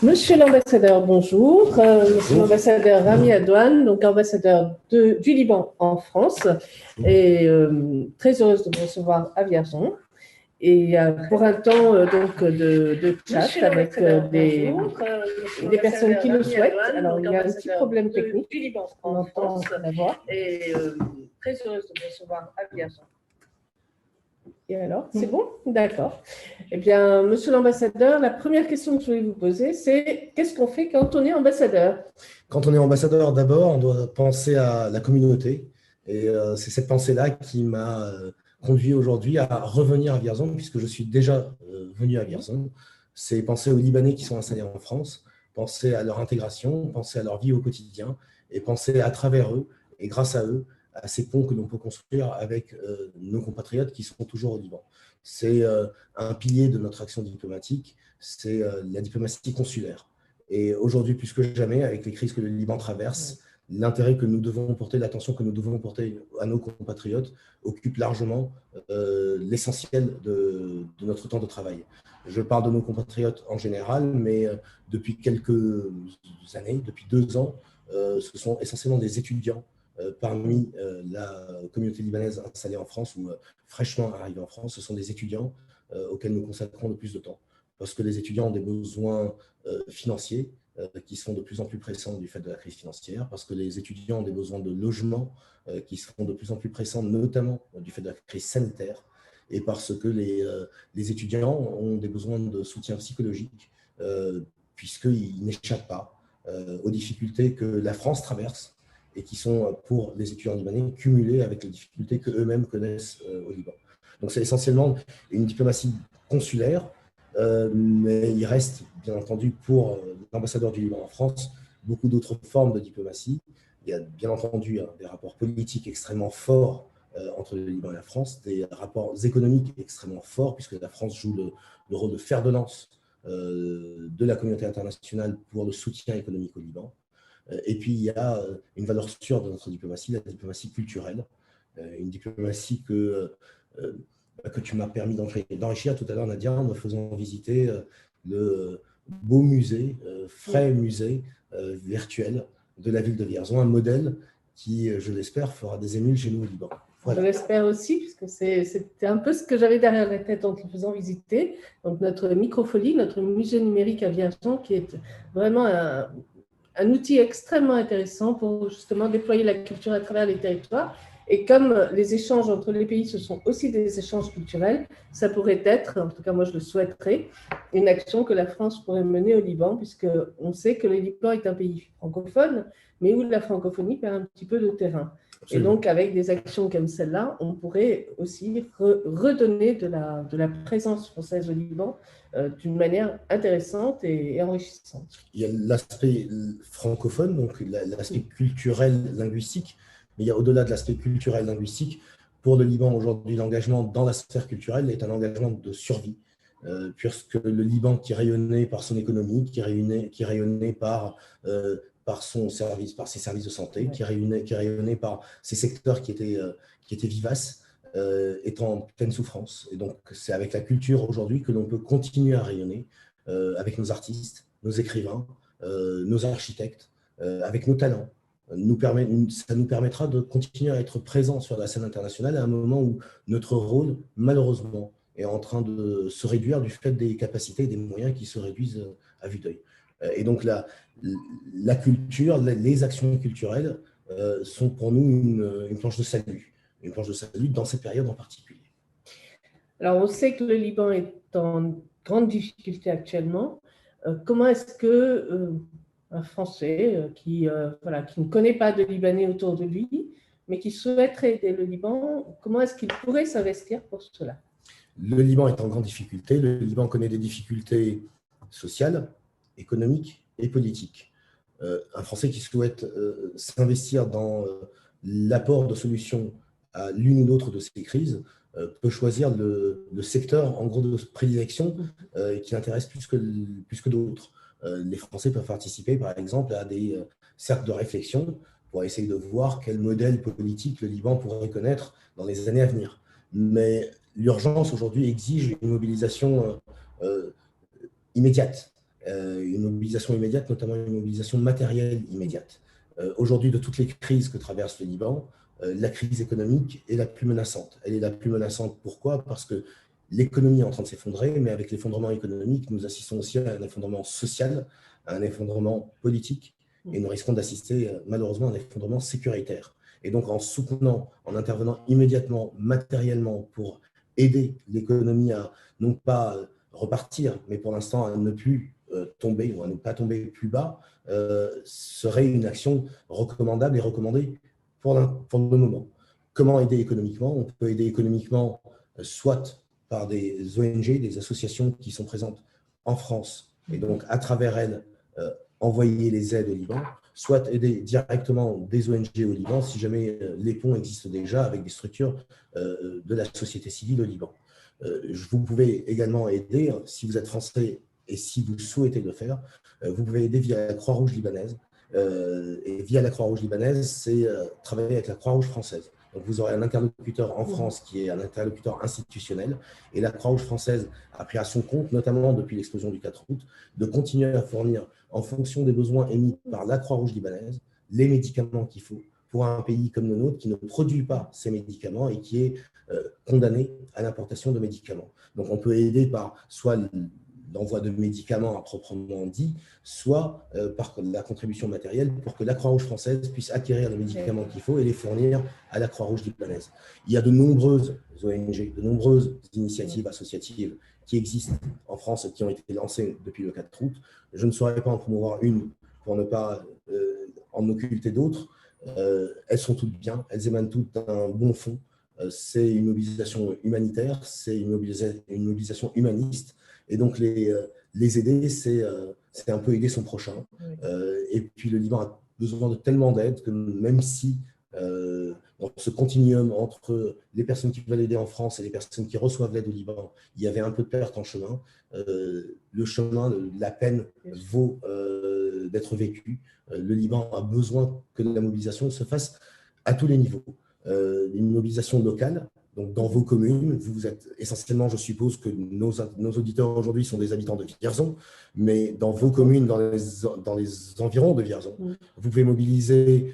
Monsieur l'ambassadeur, bonjour. Monsieur l'ambassadeur Rami Adouane, donc ambassadeur du Liban en France, et très heureuse de vous recevoir à Vierzon. Et pour un temps de chat avec des personnes qui le souhaitent. Alors, il y a un petit problème technique. On entend la voix. Et très heureuse de vous recevoir à Vierzon. Et alors, c'est bon? D'accord. Eh bien, monsieur l'ambassadeur, la première question que je voulais vous poser, c'est qu'est-ce qu'on fait quand on est ambassadeur? Quand on est ambassadeur, d'abord, on doit penser à la communauté. Et c'est cette pensée-là qui m'a conduit aujourd'hui à revenir à Vierzon, puisque je suis déjà venu à Vierzon. C'est penser aux Libanais qui sont installés en France, penser à leur intégration, penser à leur vie au quotidien, et penser à travers eux, et grâce à eux, à ces ponts que l'on peut construire avec nos compatriotes qui sont toujours au Liban. C'est un pilier de notre action diplomatique, c'est la diplomatie consulaire. Et aujourd'hui, plus que jamais, avec les crises que le Liban traverse, l'intérêt que nous devons porter, l'attention que nous devons porter à nos compatriotes occupe largement l'essentiel de notre temps de travail. Je parle de nos compatriotes en général, mais depuis quelques années, depuis 2 ans, ce sont essentiellement des étudiants parmi la communauté libanaise installée en France ou fraîchement arrivée en France. Ce sont des étudiants auxquels nous consacrons le plus de temps. Parce que les étudiants ont des besoins financiers qui sont de plus en plus pressants du fait de la crise financière, parce que les étudiants ont des besoins de logement qui seront de plus en plus pressants, notamment du fait de la crise sanitaire, et parce que les étudiants ont des besoins de soutien psychologique, puisqu'ils n'échappent pas aux difficultés que la France traverse et qui sont, pour les étudiants libanais, cumulées avec les difficultés qu'eux-mêmes connaissent au Liban. Donc c'est essentiellement une diplomatie consulaire, mais il reste, bien entendu, pour l'ambassadeur du Liban en France, beaucoup d'autres formes de diplomatie. Il y a bien entendu des rapports politiques extrêmement forts entre le Liban et la France, des rapports économiques extrêmement forts, puisque la France joue le rôle de fer de lance de la communauté internationale pour le soutien économique au Liban. Et puis, il y a une valeur sûre de notre diplomatie, la diplomatie culturelle, une diplomatie que tu m'as permis d'enrichir tout à l'heure, Nadia, en me faisant visiter le beau musée, frais musée virtuel de la ville de Vierzon, un modèle qui, je l'espère, fera des émules chez nous au Liban. Voilà. Je l'espère aussi, puisque c'était un peu ce que j'avais derrière la tête en te faisant visiter. Donc, notre Microfolie, notre musée numérique à Vierzon, qui est vraiment un outil extrêmement intéressant pour justement déployer la culture à travers les territoires. Et comme les échanges entre les pays, ce sont aussi des échanges culturels, ça pourrait être, en tout cas moi je le souhaiterais, une action que la France pourrait mener au Liban, puisqu'on sait que le Liban est un pays francophone, mais où la francophonie perd un petit peu de terrain. Absolument. Et donc, avec des actions comme celle-là, on pourrait aussi redonner de la présence française au Liban d'une manière intéressante et enrichissante. Il y a l'aspect francophone, donc l'aspect culturel, linguistique, mais il y a au-delà de l'aspect culturel, linguistique, pour le Liban aujourd'hui, l'engagement dans la sphère culturelle est un engagement de survie, puisque le Liban, qui rayonnait par son économie, qui rayonnait par son service, par ses services de santé, qui rayonnait par ses secteurs qui étaient vivaces, est en pleine souffrance. Et donc, c'est avec la culture aujourd'hui que l'on peut continuer à rayonner, avec nos artistes, nos écrivains, nos architectes, avec nos talents. Ça nous permettra de continuer à être présents sur la scène internationale à un moment où notre rôle, malheureusement, est en train de se réduire du fait des capacités et des moyens qui se réduisent à vue d'œil. Et donc, la culture, les actions culturelles sont pour nous une planche de salut. Une planche de salut dans cette période en particulier. Alors, on sait que le Liban est en grande difficulté actuellement. Comment est-ce que un Français qui ne connaît pas de Libanais autour de lui, mais qui souhaiterait aider le Liban, comment est-ce qu'il pourrait s'investir pour cela? Le Liban est en grande difficulté. Le Liban connaît des difficultés sociales, économiques et politiques. Un Français qui souhaite s'investir dans l'apport de solutions à l'une ou l'autre de ces crises peut choisir le secteur en gros de prédilection qui l'intéresse plus que d'autres. Les Français peuvent participer par exemple à des cercles de réflexion pour essayer de voir quel modèle politique le Liban pourrait connaître dans les années à venir. Mais l'urgence aujourd'hui exige une mobilisation immédiate. une mobilisation immédiate, notamment une mobilisation matérielle immédiate. Aujourd'hui, de toutes les crises que traverse le Liban, la crise économique est la plus menaçante. Elle est la plus menaçante, pourquoi? Parce que l'économie est en train de s'effondrer, mais avec l'effondrement économique, nous assistons aussi à un effondrement social, à un effondrement politique, et nous risquons d'assister malheureusement à un effondrement sécuritaire. Et donc, en soutenant, en intervenant immédiatement, matériellement, pour aider l'économie à non pas repartir, mais pour l'instant à ne plus tomber ou à ne pas tomber plus bas, serait une action recommandable et recommandée pour le moment. Comment aider économiquement? On peut aider économiquement soit par des ONG, des associations qui sont présentes en France, et donc à travers elles, envoyer les aides au Liban, soit aider directement des ONG au Liban, si jamais les ponts existent déjà avec des structures de la société civile au Liban. Vous pouvez également aider, si vous êtes français et si vous souhaitez le faire, vous pouvez aider via la Croix-Rouge libanaise. Et via la Croix-Rouge libanaise, c'est travailler avec la Croix-Rouge française. Donc, vous aurez un interlocuteur en France qui est un interlocuteur institutionnel. Et la Croix-Rouge française a pris à son compte, notamment depuis l'explosion du 4 août, de continuer à fournir, en fonction des besoins émis par la Croix-Rouge libanaise, les médicaments qu'il faut pour un pays comme le nôtre qui ne produit pas ces médicaments et qui est condamné à l'importation de médicaments. Donc, on peut aider par soit l'envoi de médicaments à proprement dit, soit par la contribution matérielle pour que la Croix-Rouge française puisse acquérir les médicaments qu'il faut et les fournir à la Croix-Rouge libanaise. Il y a de nombreuses ONG, de nombreuses initiatives associatives qui existent en France et qui ont été lancées depuis le 4 août. Je ne saurais pas en promouvoir une pour ne pas en occulter d'autres. Elles sont toutes bien, elles émanent toutes d'un bon fond. C'est une mobilisation humanitaire, c'est une mobilisation humaniste. Et donc, les aider, c'est un peu aider son prochain. Et puis, le Liban a besoin de tellement d'aide que même si dans ce continuum entre les personnes qui veulent aider en France et les personnes qui reçoivent l'aide au Liban, il y avait un peu de perte en chemin, le chemin, la peine vaut d'être vécu. Le Liban a besoin que la mobilisation se fasse à tous les niveaux. Une mobilisation locale. Donc, dans vos communes, vous êtes essentiellement, je suppose que nos auditeurs aujourd'hui sont des habitants de Vierzon, mais dans vos communes, dans les environs de Vierzon, vous pouvez mobiliser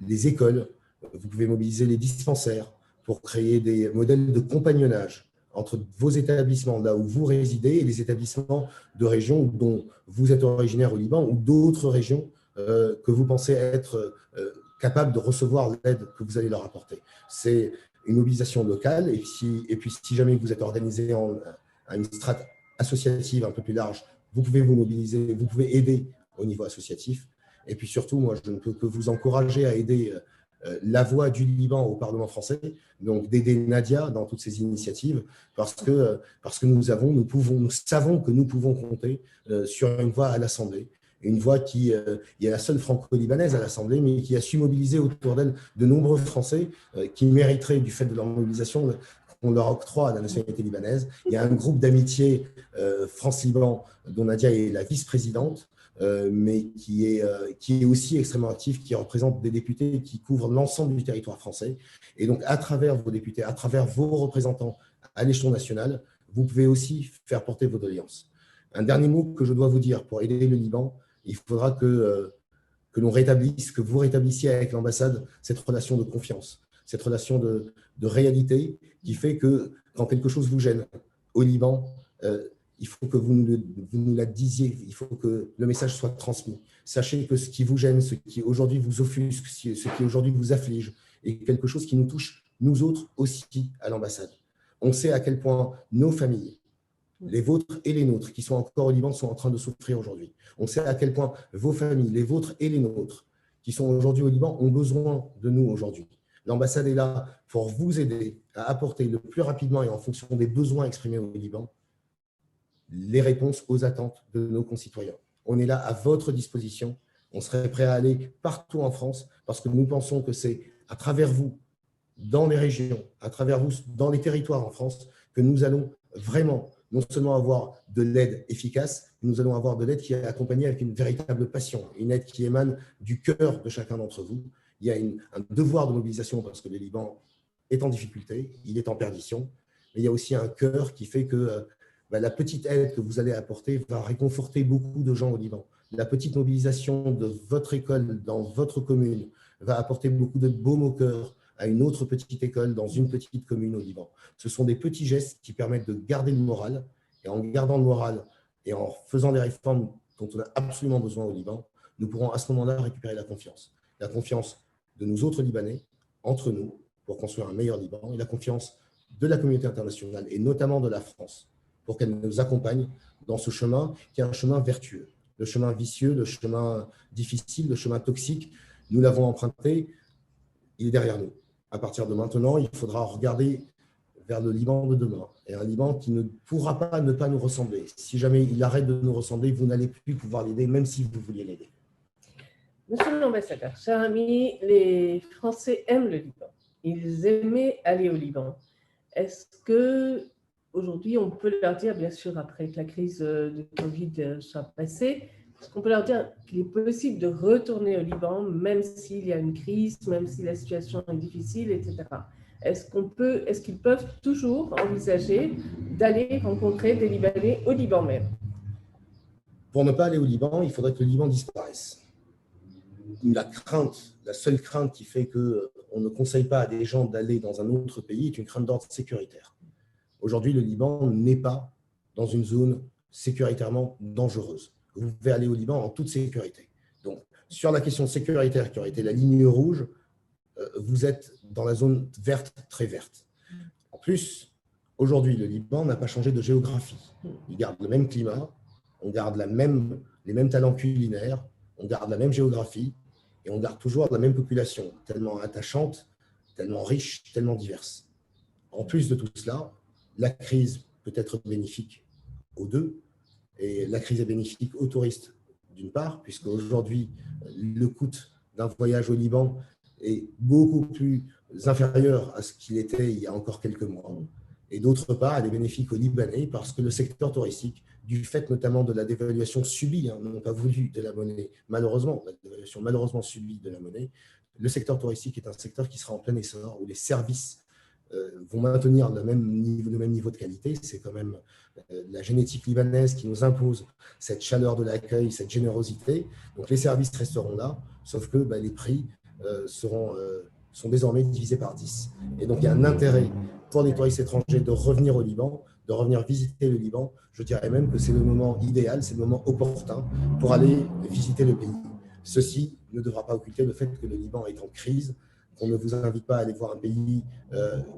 les écoles, vous pouvez mobiliser les dispensaires pour créer des modèles de compagnonnage entre vos établissements, là où vous résidez, et les établissements de régions dont vous êtes originaire au Liban ou d'autres régions que vous pensez être capables de recevoir l'aide que vous allez leur apporter. C'est une mobilisation locale, et puis si jamais vous êtes organisé à une strate associative un peu plus large, vous pouvez vous mobiliser, vous pouvez aider au niveau associatif. Et puis surtout, moi, je ne peux que vous encourager à aider la voix du Liban au Parlement français, donc d'aider Nadia dans toutes ces initiatives, parce que nous savons que nous pouvons compter sur une voix à l'Assemblée. Une voix qui est la seule franco-libanaise à l'Assemblée, mais qui a su mobiliser autour d'elle de nombreux Français qui mériteraient, du fait de leur mobilisation, qu'on leur octroie la nationalité libanaise. Il y a un groupe d'amitié France-Liban dont Nadia est la vice-présidente, mais qui est aussi extrêmement actif, qui représente des députés qui couvrent l'ensemble du territoire français. Et donc, à travers vos députés, à travers vos représentants à l'échelon national, vous pouvez aussi faire porter vos doléances. Un dernier mot que je dois vous dire pour aider le Liban, il faudra que l'on rétablisse, que vous rétablissiez avec l'ambassade cette relation de confiance, cette relation de réalité qui fait que quand quelque chose vous gêne au Liban, il faut que vous nous la disiez, il faut que le message soit transmis. Sachez que ce qui vous gêne, ce qui aujourd'hui vous offusque, ce qui aujourd'hui vous afflige, est quelque chose qui nous touche, nous autres aussi, à l'ambassade. On sait à quel point nos familles, les vôtres et les nôtres, qui sont encore au Liban, sont en train de souffrir aujourd'hui. On sait à quel point vos familles, les vôtres et les nôtres, qui sont aujourd'hui au Liban, ont besoin de nous aujourd'hui. L'ambassade est là pour vous aider à apporter le plus rapidement et en fonction des besoins exprimés au Liban, les réponses aux attentes de nos concitoyens. On est là à votre disposition. On serait prêt à aller partout en France parce que nous pensons que c'est à travers vous, dans les régions, à travers vous, dans les territoires en France, que nous allons vraiment non seulement avoir de l'aide efficace, mais nous allons avoir de l'aide qui est accompagnée avec une véritable passion, une aide qui émane du cœur de chacun d'entre vous. Il y a un devoir de mobilisation parce que le Liban est en difficulté, il est en perdition, mais il y a aussi un cœur qui fait que la petite aide que vous allez apporter va réconforter beaucoup de gens au Liban. La petite mobilisation de votre école dans votre commune va apporter beaucoup de baume au cœur à une autre petite école dans une petite commune au Liban. Ce sont des petits gestes qui permettent de garder le moral, et en gardant le moral et en faisant les réformes dont on a absolument besoin au Liban, nous pourrons à ce moment-là récupérer la confiance. La confiance de nous autres Libanais, entre nous, pour construire un meilleur Liban, et la confiance de la communauté internationale, et notamment de la France, pour qu'elle nous accompagne dans ce chemin qui est un chemin vertueux. Le chemin vicieux, le chemin difficile, le chemin toxique, nous l'avons emprunté, il est derrière nous. À partir de maintenant, il faudra regarder vers le Liban de demain, et un Liban qui ne pourra pas ne pas nous ressembler. Si jamais il arrête de nous ressembler, vous n'allez plus pouvoir l'aider, même si vous vouliez l'aider. Monsieur l'ambassadeur, cher ami, les Français aiment le Liban. Ils aimaient aller au Liban. Est-ce que aujourd'hui, on peut leur dire, bien sûr, après que la crise de Covid soit passée, est-ce qu'on peut leur dire qu'il est possible de retourner au Liban, même s'il y a une crise, même si la situation est difficile, etc. Est-ce qu'ils peuvent toujours envisager d'aller rencontrer des Libanais au Liban même? Pour ne pas aller au Liban, il faudrait que le Liban disparaisse. La seule crainte qui fait qu'on ne conseille pas à des gens d'aller dans un autre pays est une crainte d'ordre sécuritaire. Aujourd'hui, le Liban n'est pas dans une zone sécuritairement dangereuse. Vous pouvez aller au Liban en toute sécurité. Donc, sur la question sécuritaire qui aurait été la ligne rouge, vous êtes dans la zone verte, très verte. En plus, aujourd'hui, le Liban n'a pas changé de géographie. Il garde le même climat, on garde les mêmes talents culinaires, on garde la même géographie et on garde toujours la même population, tellement attachante, tellement riche, tellement diverse. En plus de tout cela, la crise peut être bénéfique aux deux, et la crise est bénéfique aux touristes d'une part, puisque aujourd'hui, le coût d'un voyage au Liban est beaucoup plus inférieur à ce qu'il était il y a encore quelques mois. Et d'autre part, elle est bénéfique aux Libanais parce que le secteur touristique, du fait notamment de la dévaluation subie, non pas voulue, de la monnaie, malheureusement, la dévaluation malheureusement subie de la monnaie, le secteur touristique est un secteur qui sera en plein essor, où les services vont maintenir le même niveau de qualité. C'est quand même la génétique libanaise qui nous impose cette chaleur de l'accueil, cette générosité. Donc les services resteront là, sauf que les prix sont désormais divisés par 10. Et donc il y a un intérêt pour les touristes étrangers de revenir au Liban, de revenir visiter le Liban. Je dirais même que c'est le moment idéal, c'est le moment opportun pour aller visiter le pays. Ceci ne devra pas occulter le fait que le Liban est en crise, qu'on ne vous invite pas à aller voir un pays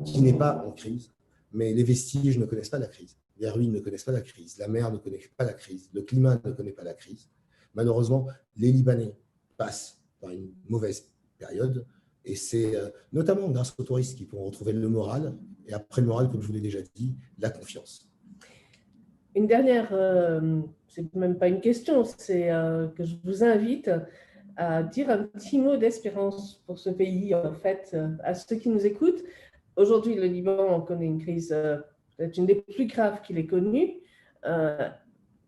qui n'est pas en crise, mais les vestiges ne connaissent pas la crise, les ruines ne connaissent pas la crise, la mer ne connaît pas la crise, le climat ne connaît pas la crise. Malheureusement, les Libanais passent par une mauvaise période, et c'est notamment grâce aux touristes qui pourront retrouver le moral, et après le moral, comme je vous l'ai déjà dit, la confiance. Une dernière, c'est même pas une question, c'est que je vous invite à dire un petit mot d'espérance pour ce pays, en fait, à ceux qui nous écoutent. Aujourd'hui, le Liban connaît une crise peut-être une des plus graves qu'il ait connue.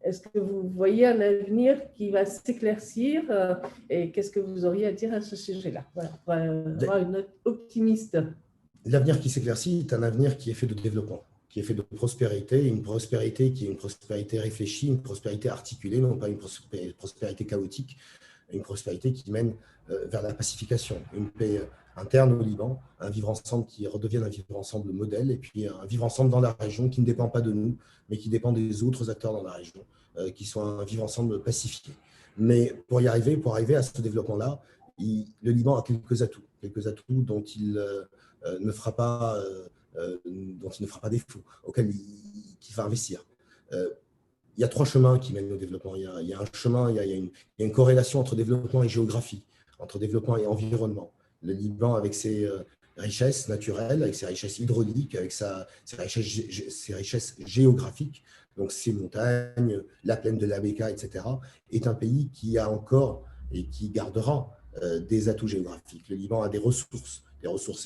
Est-ce que vous voyez un avenir qui va s'éclaircir et qu'est-ce que vous auriez à dire à ce sujet-là? Voilà, pour avoir une note optimiste. L'avenir qui s'éclaircit est un avenir qui est fait de développement, qui est fait de prospérité, une prospérité qui est une prospérité réfléchie, une prospérité articulée, non pas une prospérité chaotique, une prospérité qui mène vers la pacification, une paix interne au Liban, un vivre ensemble qui redevienne un vivre ensemble modèle, et puis un vivre ensemble dans la région qui ne dépend pas de nous, mais qui dépend des autres acteurs dans la région, qui soit un vivre ensemble pacifié. Mais pour arriver à ce développement-là, le Liban a quelques atouts dont il ne fera pas défaut, auxquels il va investir. Il y a 3 chemins qui mènent au développement. Il y a un chemin, il y a une corrélation entre développement et géographie, entre développement et environnement. Le Liban, avec ses richesses naturelles, avec ses richesses hydrauliques, avec ses richesses géographiques, donc ses montagnes, la plaine de la Bekaa, etc., est un pays qui a encore et qui gardera des atouts géographiques. Le Liban a des ressources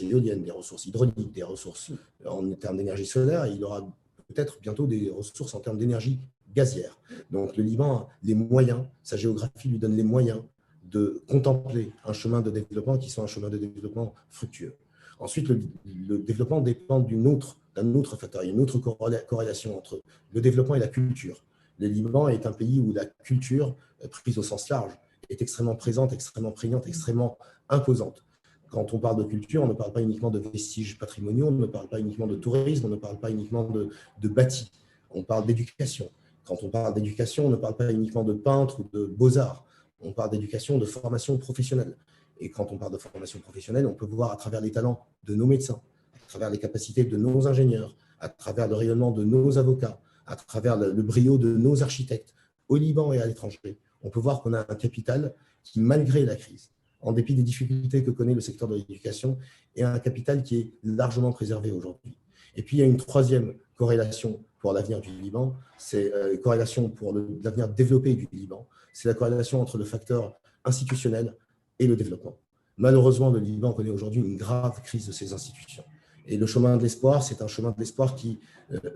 éoliennes, des ressources hydrauliques, des ressources en termes d'énergie solaire, et il aura peut-être bientôt des ressources en termes d'énergie gazière. Donc le Liban a les moyens, sa géographie lui donne les moyens de contempler un chemin de développement qui soit un chemin de développement fructueux. Ensuite, le développement dépend d'un autre facteur. Il y a une autre corrélation entre le développement et la culture. Le Liban est un pays où la culture, prise au sens large, est extrêmement présente, extrêmement prégnante, extrêmement imposante. Quand on parle de culture, on ne parle pas uniquement de vestiges patrimoniaux, on ne parle pas uniquement de tourisme, on ne parle pas uniquement de bâti. On parle d'éducation. Quand on parle d'éducation, on ne parle pas uniquement de peintres ou de beaux-arts. On parle d'éducation, de formation professionnelle. Et quand on parle de formation professionnelle, on peut voir à travers les talents de nos médecins, à travers les capacités de nos ingénieurs, à travers le rayonnement de nos avocats, à travers le brio de nos architectes, au Liban et à l'étranger. On peut voir qu'on a un capital qui, malgré la crise, en dépit des difficultés que connaît le secteur de l'éducation, est un capital qui est largement préservé aujourd'hui. Et puis, il y a une troisième corrélation pour l'avenir du Liban, c'est une corrélation pour l'avenir développé du Liban, c'est la corrélation entre le facteur institutionnel et le développement. Malheureusement, le Liban connaît aujourd'hui une grave crise de ses institutions. Et le chemin de l'espoir, c'est un chemin de l'espoir qui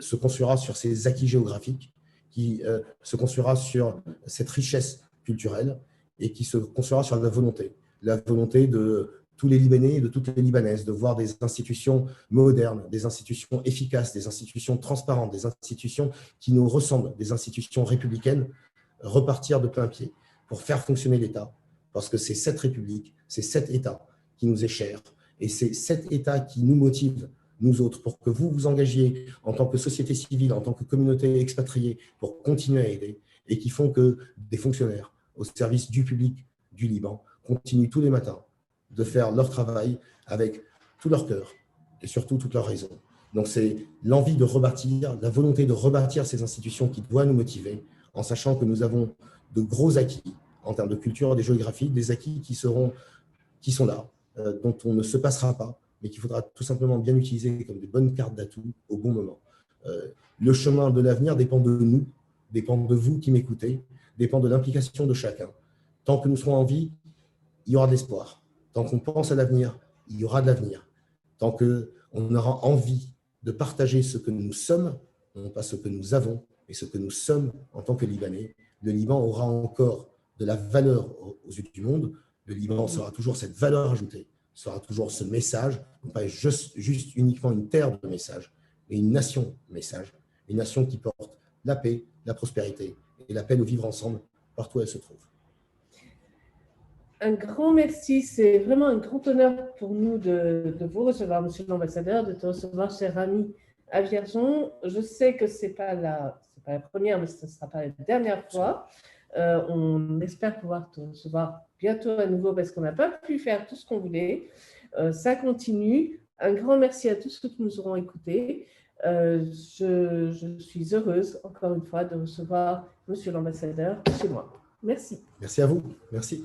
se construira sur ses acquis géographiques, qui se construira sur cette richesse culturelle et qui se construira sur la volonté de tous les Libanais et de toutes les Libanaises de voir des institutions modernes, des institutions efficaces, des institutions transparentes, des institutions qui nous ressemblent, des institutions républicaines, repartir de plein pied pour faire fonctionner l'État, parce que c'est cette République, c'est cet État qui nous est cher, et c'est cet État qui nous motive, nous autres, pour que vous vous engagiez en tant que société civile, en tant que communauté expatriée, pour continuer à aider, et qui font que des fonctionnaires au service du public du Liban continuent tous les matins de faire leur travail avec tout leur cœur et surtout toute leur raison. Donc c'est l'envie de rebâtir, la volonté de rebâtir ces institutions qui doit nous motiver, en sachant que nous avons de gros acquis en termes de culture et de géographie, des acquis qui sont là, dont on ne se passera pas, mais qu'il faudra tout simplement bien utiliser comme des bonnes cartes d'atout au bon moment. Le chemin de l'avenir dépend de nous, dépend de vous qui m'écoutez, dépend de l'implication de chacun. Tant que nous serons en vie, il y aura de l'espoir. Tant qu'on pense à l'avenir, il y aura de l'avenir. Tant qu'on aura envie de partager ce que nous sommes, non pas ce que nous avons, mais ce que nous sommes en tant que Libanais, le Liban aura encore de la valeur aux yeux du monde. Le Liban sera toujours cette valeur ajoutée, sera toujours ce message, non pas juste uniquement une terre de message, mais une nation message, une nation qui porte la paix, la prospérité et l'appel au vivre ensemble partout où elle se trouve. Un grand merci, c'est vraiment un grand honneur pour nous de vous recevoir, Monsieur l'Ambassadeur, de te recevoir, cher ami, à Vierzon. Je sais que ce n'est pas la première, mais ce ne sera pas la dernière fois. On espère pouvoir te recevoir bientôt à nouveau parce qu'on n'a pas pu faire tout ce qu'on voulait. Ça continue. Un grand merci à tous ceux qui nous auront écoutés. Je suis heureuse, encore une fois, de recevoir Monsieur l'Ambassadeur chez moi. Merci. Merci à vous. Merci.